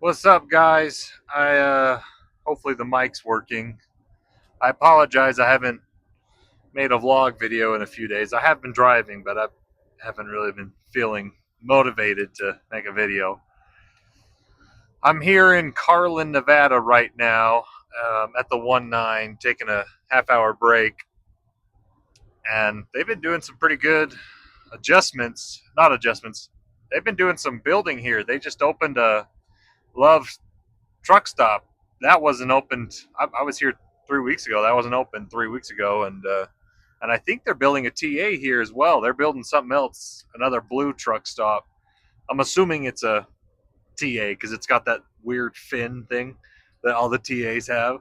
What's up, guys? Hopefully the mic's working. I apologize. I haven't made a vlog video in a few days. I have been driving, but I haven't really been feeling motivated to make a video. I'm here in Carlin, Nevada right now, at the 1-9, taking a half-hour break, and they've been doing some pretty good adjustments. Not adjustments. They've been doing some building here. They just opened a Love truck stop that wasn't opened. I was here 3 weeks ago. That wasn't open 3 weeks ago, and I think they're building a TA here as well. They're building something else, another blue truck stop. I'm assuming it's a TA because it's got that weird fin thing that all the TAs have.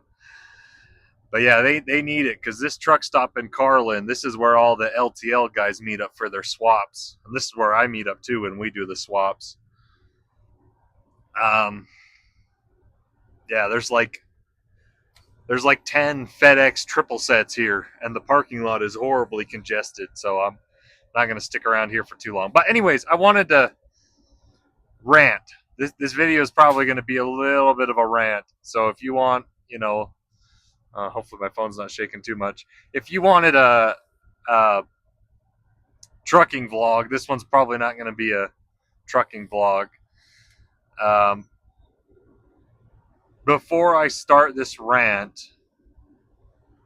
But yeah, they need it because this truck stop in Carlin, this is where all the LTL guys meet up for their swaps, and this is where I meet up too when we do the swaps. Um, yeah, there's like 10 FedEx triple sets here, and the parking lot is horribly congested, so I'm not going to stick around here for too long. But anyways, I wanted to rant. This video is probably going to be a little bit of a rant. So if you want, hopefully my phone's not shaking too much. If you wanted a trucking vlog, this one's probably not going to be a trucking vlog. Um, before I start this rant,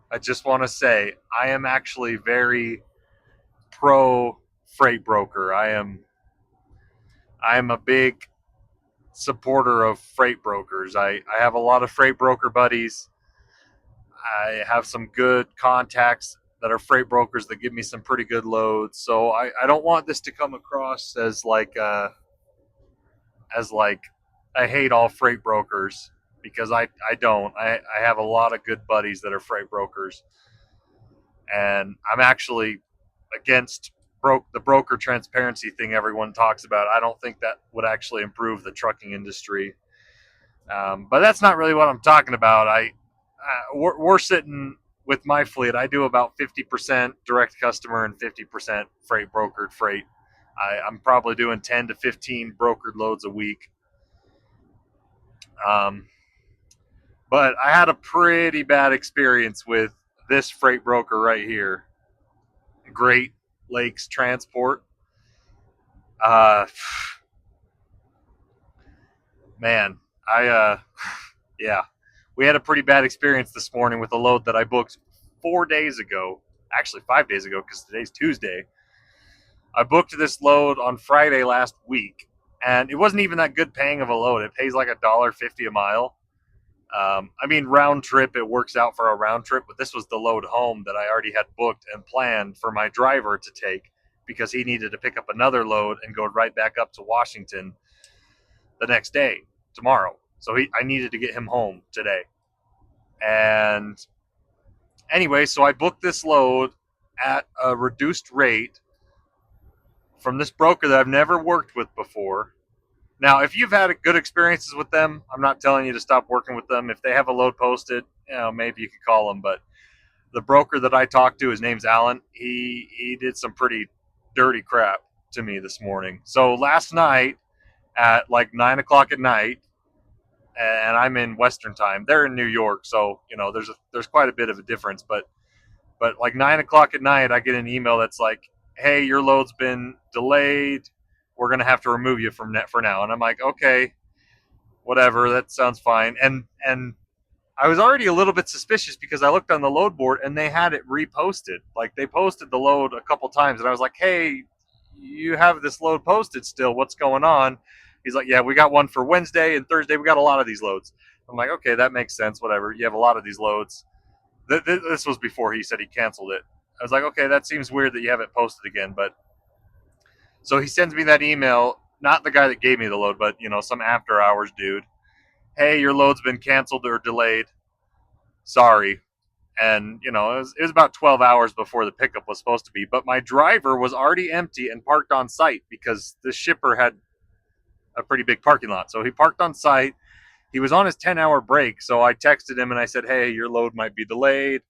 I just want to say I am actually very pro freight broker. I am a big supporter of freight brokers. I have a lot of freight broker buddies. I have some good contacts that are freight brokers that give me some pretty good loads. So I don't want this to come across as like I hate all freight brokers, because I don't. I have a lot of good buddies that are freight brokers, and I'm actually against the broker transparency thing everyone talks about. I don't think that would actually improve the trucking industry. But that's not really what I'm talking about. We're sitting with my fleet. I do about 50% direct customer and 50% freight brokered freight. I'm probably doing 10 to 15 brokered loads a week. Um, but I had a pretty bad experience with this freight broker right here, Great Lakes Transport. Uh, Man, yeah, we had a pretty bad experience this morning with a load that I booked 4 days ago. Actually, 5 days ago, because today's Tuesday. I booked this load on Friday last week, and it wasn't even that good paying of a load. It pays like $1.50 a mile. I mean, round trip, it works out for a round trip, but this was the load home that I already had booked and planned for my driver to take, because he needed to pick up another load and go right back up to Washington the next day, tomorrow. So I needed to get him home today. And anyway, so I booked this load at a reduced rate from this broker that I've never worked with before. Now, if you've had good experiences with them, I'm not telling you to stop working with them. If they have a load posted, maybe you could call them. But the broker that I talked to, his name's Alan. He did some pretty dirty crap to me this morning. So last night at like 9 o'clock at night, and I'm in Western time. They're in New York, so there's quite a bit of a difference. But like 9 o'clock at night, I get an email that's like, "Hey, your load's been delayed. We're gonna have to remove you from net for now." And I'm like, "Okay, whatever. That sounds fine." And I was already a little bit suspicious because I looked on the load board and they had it reposted. Like, they posted the load a couple times, and I was like, "Hey, you have this load posted still? What's going on?" He's like, "Yeah, we got one for Wednesday and Thursday. We got a lot of these loads." I'm like, "Okay, that makes sense. Whatever. You have a lot of these loads." This was before he said he canceled it. I was like, "Okay, that seems weird that you have it posted again." But so he sends me that email, not the guy that gave me the load, but some after hours dude. "Hey, your load's been canceled or delayed. Sorry." And it was about 12 hours before the pickup was supposed to be, but my driver was already empty and parked on site because the shipper had a pretty big parking lot. So he parked on site. He was on his 10-hour break, so I texted him and I said, "Hey, your load might be delayed,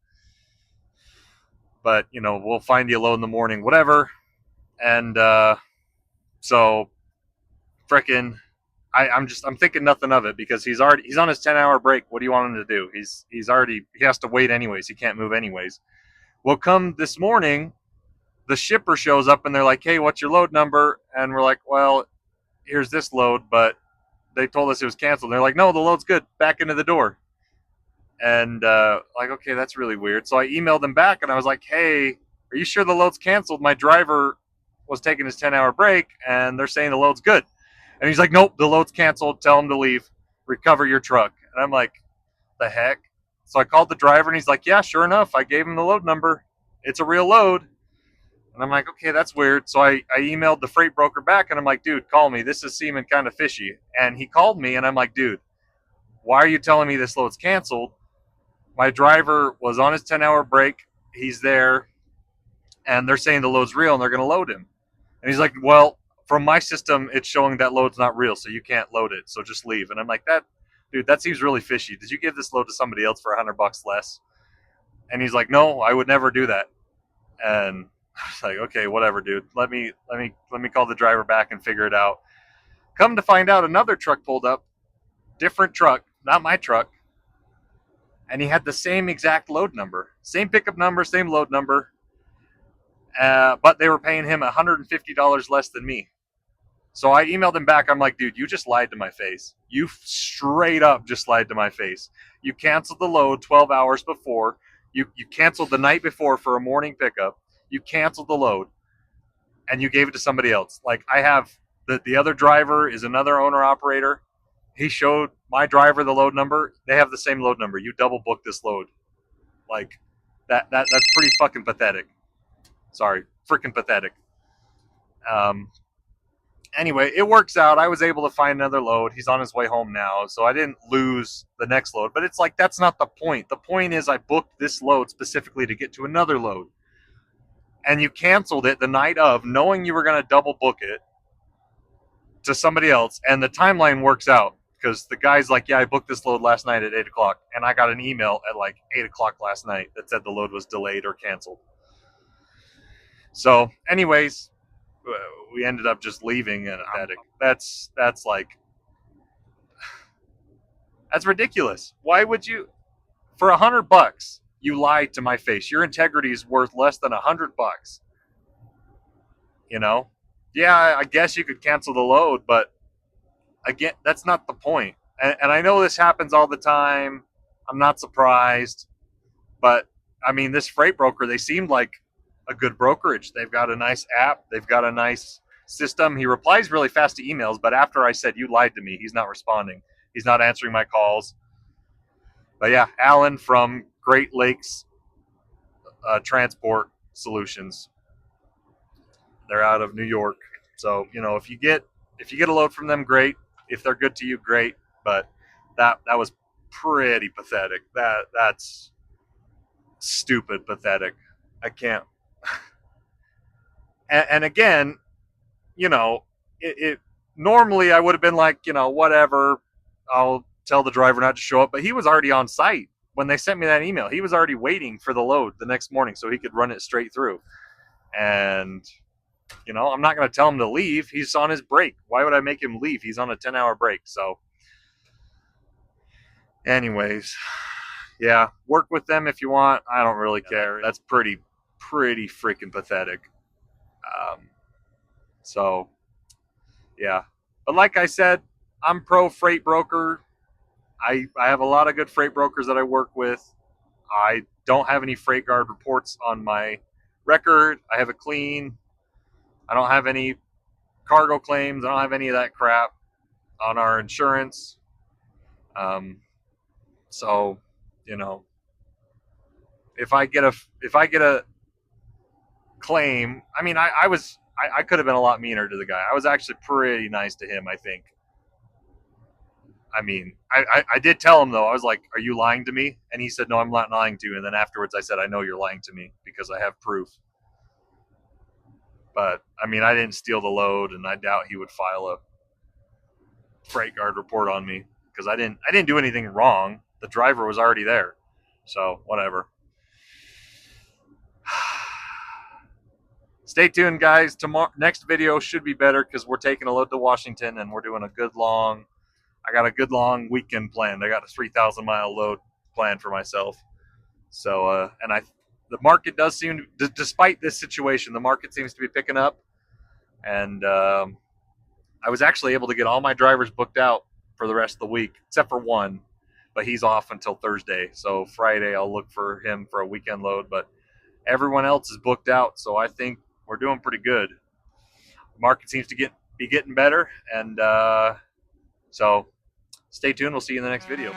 but we'll find you a load in the morning, whatever." And so frickin' I'm thinking nothing of it because he's on his 10-hour break. What do you want him to do? He has to wait anyways. He can't move anyways. Well, come this morning, the shipper shows up and they're like, "Hey, what's your load number?" And we're like, "Well, here's this load, but they told us it was canceled." And they're like, "No, the load's good. Back into the door." And like, okay, that's really weird. So I emailed them back and I was like, "Hey, are you sure the load's canceled? My driver was taking his 10-hour break and they're saying the load's good." And he's like, "Nope, the load's canceled. Tell him to leave. Recover your truck." And I'm like, "The heck?" So I called the driver and he's like, "Yeah, sure enough, I gave him the load number. It's a real load." And I'm like, "Okay, that's weird." So I emailed the freight broker back and I'm like, "Dude, call me. This is seeming kind of fishy." And he called me and I'm like, "Dude, why are you telling me this load's canceled? My driver was on his 10-hour break. He's there and they're saying the load's real and they're going to load him." And he's like, "Well, from my system, it's showing that load's not real, so you can't load it. So just leave." And I'm like, dude, that seems really fishy. Did you give this load to somebody else for $100 less?" And he's like, "No, I would never do that." And I was like, "Okay, whatever, dude. Let me call the driver back and figure it out." Come to find out, another truck pulled up, different truck, not my truck, and he had the same exact load number, same pickup number, same load number, but they were paying him $150 less than me. So I emailed him back. I'm like, "Dude, you just lied to my face. You straight up just lied to my face. You canceled the load 12 hours before. You canceled the night before for a morning pickup. You canceled the load and you gave it to somebody else." Like, I have the other driver is another owner operator. He showed my driver the load number. They have the same load number. You double booked this load. Like, that's pretty fucking pathetic. Sorry, freaking pathetic. Um, anyway, it works out. I was able to find another load. He's on his way home now, so I didn't lose the next load. But it's like, that's not the point. The point is I booked this load specifically to get to another load. And you canceled it the night of, knowing you were going to double book it to somebody else. And the timeline works out because the guy's like, "Yeah, I booked this load last night at 8 o'clock. And I got an email at like 8 o'clock last night that said the load was delayed or canceled." So, anyways, we ended up just leaving, and that's like, that's ridiculous. Why would you, for $100, you lied to my face? Your integrity is worth less than $100. You know? Yeah, I guess you could cancel the load, but again, that's not the point. And I know this happens all the time. I'm not surprised, but I mean, this freight broker, they seemed like a good brokerage. They've got a nice app. They've got a nice system. He replies really fast to emails, but after I said, "You lied to me," he's not responding. He's not answering my calls. But yeah, Alan from Great Lakes Transport Solutions. They're out of New York. So, if you get a load from them, great. If they're good to you, great. But that was pretty pathetic. That's stupid pathetic. I can't. And again, it normally I would have been like, whatever. I'll tell the driver not to show up. But he was already on site when they sent me that email. He was already waiting for the load the next morning so he could run it straight through. And I'm not going to tell him to leave. He's on his break. Why would I make him leave? He's on a 10-hour break. So, anyways, yeah, work with them if you want. I don't really care. That's pretty freaking pathetic. Um, so, yeah. But like I said, I'm pro freight broker. I have a lot of good freight brokers that I work with. I don't have any freight guard reports on my record. I have it clean. I don't have any cargo claims. I don't have any of that crap on our insurance. So, if I get a claim, I mean, I could have been a lot meaner to the guy. I was actually pretty nice to him, I think. I mean, I did tell him though. I was like, "Are you lying to me?" And he said, "No, I'm not lying to you." And then afterwards, I said, "I know you're lying to me because I have proof." But I mean, I didn't steal the load, and I doubt he would file a freight guard report on me because I didn't do anything wrong. The driver was already there, so whatever. stay tuned, guys. Tomorrow, next video should be better because we're taking a load to Washington and we're doing a good long. I got a good long weekend planned. I got a 3,000-mile load planned for myself. So, the market does seem, despite this situation, the market seems to be picking up. And I was actually able to get all my drivers booked out for the rest of the week, except for one, but he's off until Thursday. So Friday I'll look for him for a weekend load, but everyone else is booked out. So I think we're doing pretty good. The market seems to be getting better, and so stay tuned. We'll see you in the next video.